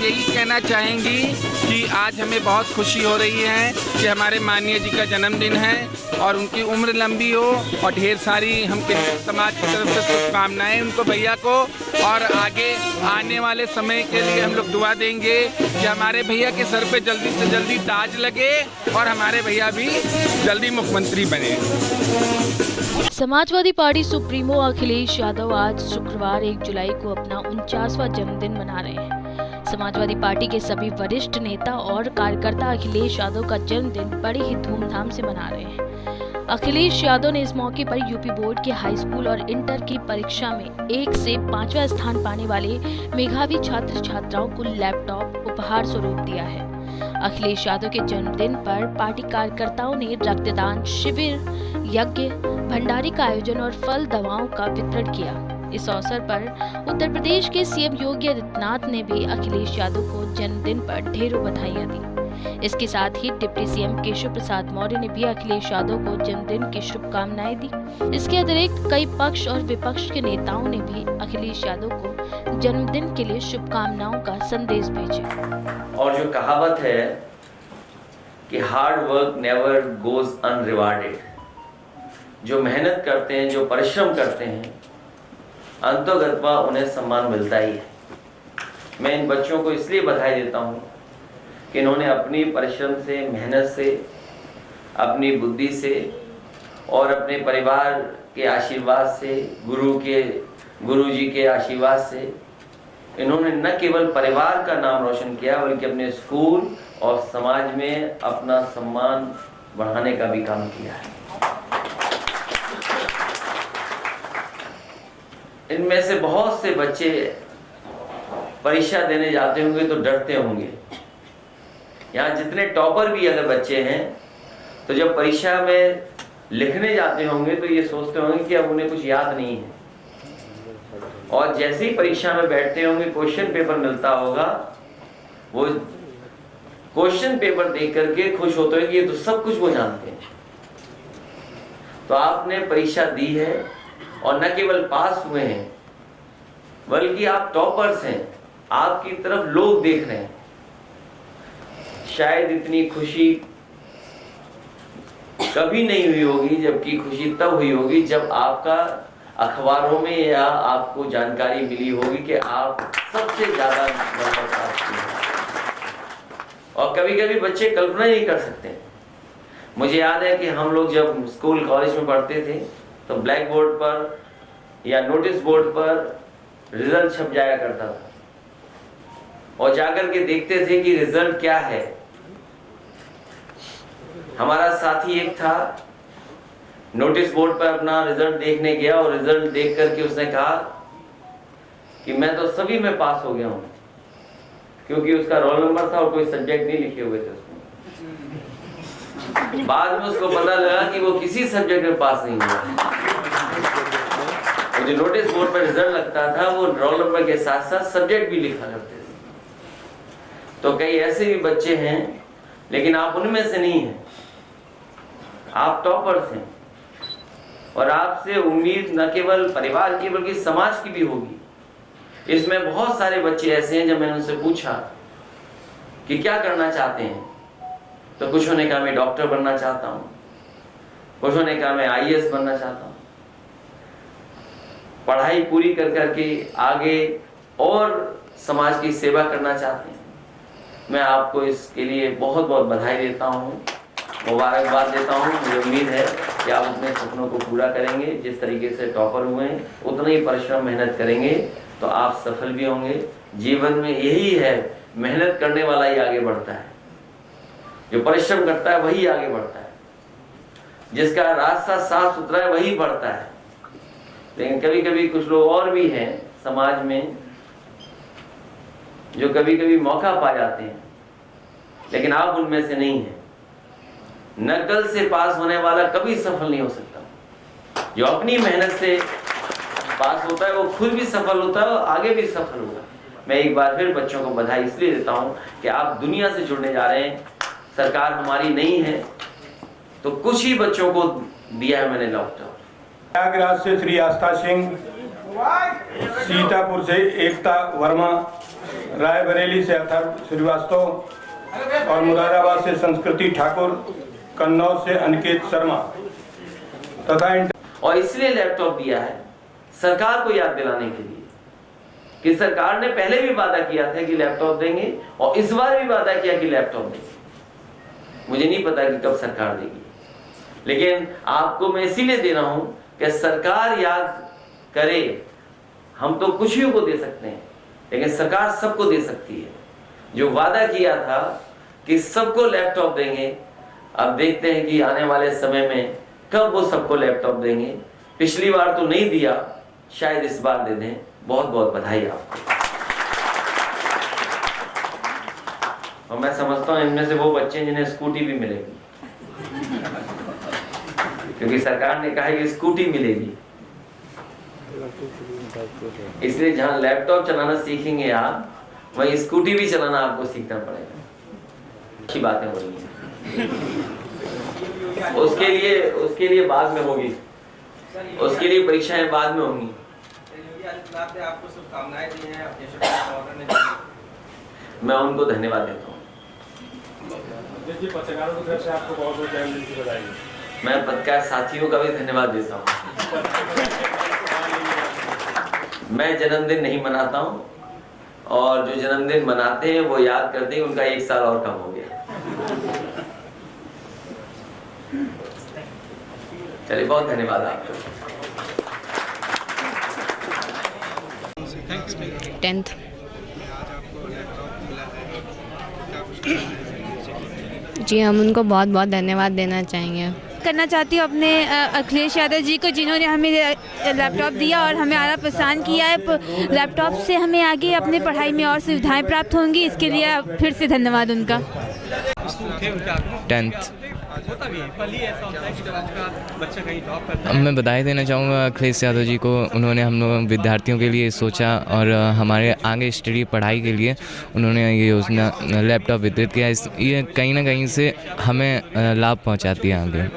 यही कहना चाहेंगी कि आज हमें बहुत खुशी हो रही है कि हमारे माननीय जी का जन्मदिन है और उनकी उम्र लंबी हो और ढेर सारी हम समाज की तरफ से शुभकामनाएं उनको भैया को, और आगे आने वाले समय के लिए हम लोग दुआ देंगे कि हमारे भैया के सर पे जल्दी से जल्दी ताज लगे और हमारे भैया भी जल्दी मुख्यमंत्री बने। समाजवादी पार्टी सुप्रीमो अखिलेश यादव आज शुक्रवार 1 जुलाई को अपना 49वां जन्मदिन मना रहे हैं। समाजवादी पार्टी के सभी वरिष्ठ नेता और कार्यकर्ता अखिलेश यादव का जन्मदिन बड़े ही धूमधाम से मना रहे हैं। अखिलेश यादव ने इस मौके पर यूपी बोर्ड के हाई स्कूल और इंटर की परीक्षा में 1 से 5वां स्थान पाने वाले मेधावी छात्र छात्राओं को लैपटॉप उपहार स्वरूप दिया है। अखिलेश यादव के जन्मदिन पर पार्टी कार्यकर्ताओं ने रक्तदान शिविर, यज्ञ, भंडारे का आयोजन और फल दवाओं का वितरण किया। इस अवसर पर उत्तर प्रदेश के सीएम योगी आदित्यनाथ ने भी अखिलेश यादव को जन्मदिन पर ढेरों बधाइयां दी। इसके साथ ही डिप्टी सीएम केशव प्रसाद मौर्य ने भी अखिलेश यादव को जन्मदिन की शुभकामनाएं दी। इसके अतिरिक्त कई पक्ष और विपक्ष के नेताओं ने भी अखिलेश यादव को जन्मदिन के लिए शुभकामनाओं का संदेश भेजा। और जो कहावत है कि हार्ड वर्क नेवर गोज अनरिवार्डेड, जो मेहनत करते हैं, जो परिश्रम करते हैं, अंतोगत्वा उन्हें सम्मान मिलता ही है। मैं इन बच्चों को इसलिए बधाई देता हूँ कि इन्होंने अपनी परिश्रम से, मेहनत से, अपनी बुद्धि से और अपने परिवार के आशीर्वाद से, गुरु जी के आशीर्वाद से इन्होंने न केवल परिवार का नाम रोशन किया बल्कि अपने स्कूल और समाज में अपना सम्मान बढ़ाने का भी काम किया है। इनमें से बहुत से बच्चे परीक्षा देने जाते होंगे तो डरते होंगे। यहाँ जितने टॉपर भी अगर बच्चे हैं तो जब परीक्षा में लिखने जाते होंगे तो ये सोचते होंगे कि अब उन्हें कुछ याद नहीं है, और जैसे ही परीक्षा में बैठते होंगे, क्वेश्चन पेपर मिलता होगा, वो क्वेश्चन पेपर देख करके खुश होते हैं कि ये तो सब कुछ वो जानते हैं। तो आपने परीक्षा दी है और न केवल पास हुए हैं बल्कि आप टॉपर्स हैं, आपकी तरफ लोग देख रहे हैं। शायद इतनी खुशी कभी नहीं हुई होगी, जबकि खुशी तब हुई होगी जब आपका अखबारों में या आपको जानकारी मिली होगी कि आप सबसे ज्यादा नंबर प्राप्त किए हैं। और कभी कभी बच्चे कल्पना नहीं कर सकते। मुझे याद है कि हम लोग जब स्कूल कॉलेज में पढ़ते थे तो ब्लैक बोर्ड पर या नोटिस बोर्ड पर रिजल्ट छप जाया करता था और जाकर के देखते थे कि रिजल्ट क्या है। हमारा साथी एक था, नोटिस बोर्ड पर अपना रिजल्ट देखने गया और रिजल्ट देख करके उसने कहा कि मैं तो सभी में पास हो गया हूं, क्योंकि उसका रोल नंबर था और कोई सब्जेक्ट नहीं लिखे हुए थे उसमें। बाद में उसको पता लगा कि वो किसी सब्जेक्ट में पास नहीं हुआ। जो नोटिस बोर्ड पर रिजल्ट लगता था वो रोल नंबर के साथ साथ सब्जेक्ट भी लिखा करते थे। तो कई ऐसे भी बच्चे हैं, लेकिन आप उनमें से नहीं हैं, आप टॉपर्स हैं और आपसे उम्मीद न केवल परिवार की बल्कि समाज की भी होगी। इसमें बहुत सारे बच्चे ऐसे हैं, जब मैंने उनसे पूछा कि क्या करना चाहते हैं तो कुछों ने कहा मैं डॉक्टर बनना चाहता हूं, कुछों ने कहा मैं आईएएस बनना चाहता हूं। पढ़ाई पूरी कर करके आगे और समाज की सेवा करना चाहते हैं। मैं आपको इसके लिए बहुत बहुत बधाई देता हूं, मुबारकबाद देता हूं। मुझे उम्मीद है कि आप अपने सपनों को पूरा करेंगे। जिस तरीके से टॉपर हुए हैं उतना ही परिश्रम मेहनत करेंगे तो आप सफल भी होंगे। जीवन में यही है, मेहनत करने वाला ही आगे बढ़ता है, जो परिश्रम करता है वही आगे बढ़ता है, जिसका रास्ता साफ सुथरा है वही बढ़ता है। लेकिन कभी कभी कुछ लोग और भी हैं समाज में जो कभी कभी मौका पा जाते हैं, लेकिन आप उनमें से नहीं हैं। नकल से पास होने वाला कभी सफल नहीं हो सकता। जो अपनी मेहनत से पास होता है वो खुद भी सफल होता है और आगे भी सफल होगा। मैं एक बार फिर बच्चों को बधाई इसलिए देता हूं कि आप दुनिया से जुड़ने जा रहे हैं। सरकार हमारी नहीं है तो कुछ ही बच्चों को दिया है मैंने लैपटॉप। प्रयागराज से श्री आस्था सिंह, सीतापुर से एकता वर्मा, रायबरेली से अथर्व श्रीवास्तव और मुरादाबाद से संस्कृति ठाकुर, कन्नौज से अनिकेत शर्मा तथा और इसलिए लैपटॉप दिया है सरकार को याद दिलाने के लिए कि सरकार ने पहले भी वादा किया था कि लैपटॉप देंगे और इस बार भी वादा किया कि लैपटॉप देंगे। मुझे नहीं पता कि कब सरकार देगी, लेकिन आपको मैं इसीलिए दे रहा हूं कि सरकार याद करे। हम तो कुछ भी को दे सकते हैं, लेकिन सरकार सबको दे सकती है। जो वादा किया था कि सबको लैपटॉप देंगे, अब देखते हैं कि आने वाले समय में कब वो सबको लैपटॉप देंगे। पिछली बार तो नहीं दिया, शायद इस बार दे दें। बहुत बहुत बधाई आपको। और मैं समझता हूं इनमें से वो बच्चे जिन्हें स्कूटी भी मिलेगी, क्योंकि सरकार ने कहा है कि स्कूटी मिलेगी। इसलिए जहां लैपटॉप चलाना सीखेंगे आप, वहीं स्कूटी भी चलाना आपको सीखना पड़ेगा। अच्छी बातें हो रही हैं, उसके लिए बाद में होगी, उसके लिए परीक्षाएं बाद में होंगी। आपको शुभकामनाएं दी हैं, मैं उनको धन्यवाद देता हूँ। पत्रकारों की तरफ से आपको बहुत बहुत जन्मदिन की बधाई। मैं पत्रकार साथियों का भी धन्यवाद देता हूँ। मैं जन्मदिन नहीं मनाता हूँ, और जो जन्मदिन मनाते हैं वो याद करते हैं उनका 1 साल और कम हो गया। चलिए, बहुत धन्यवाद आपका। 10th। जी, हम उनको बहुत बहुत धन्यवाद देना चाहेंगे। करना चाहती हूँ अपने अखिलेश यादव जी को, जिन्होंने हमें लैपटॉप दिया और हमें आना प्रोत्साहन किया है। लैपटॉप से हमें आगे अपने पढ़ाई में और सुविधाएं प्राप्त होंगी, इसके लिए फिर से धन्यवाद उनका। 10th। मैं बधाई देना चाहूँगा अखिलेश यादव जी को। उन्होंने हम लोग विद्यार्थियों के लिए सोचा और हमारे आगे स्टडी पढ़ाई के लिए उन्होंने ये योजना लैपटॉप वितरित किया। ये कहीं ना कहीं से हमें लाभ पहुँचाती है आगे।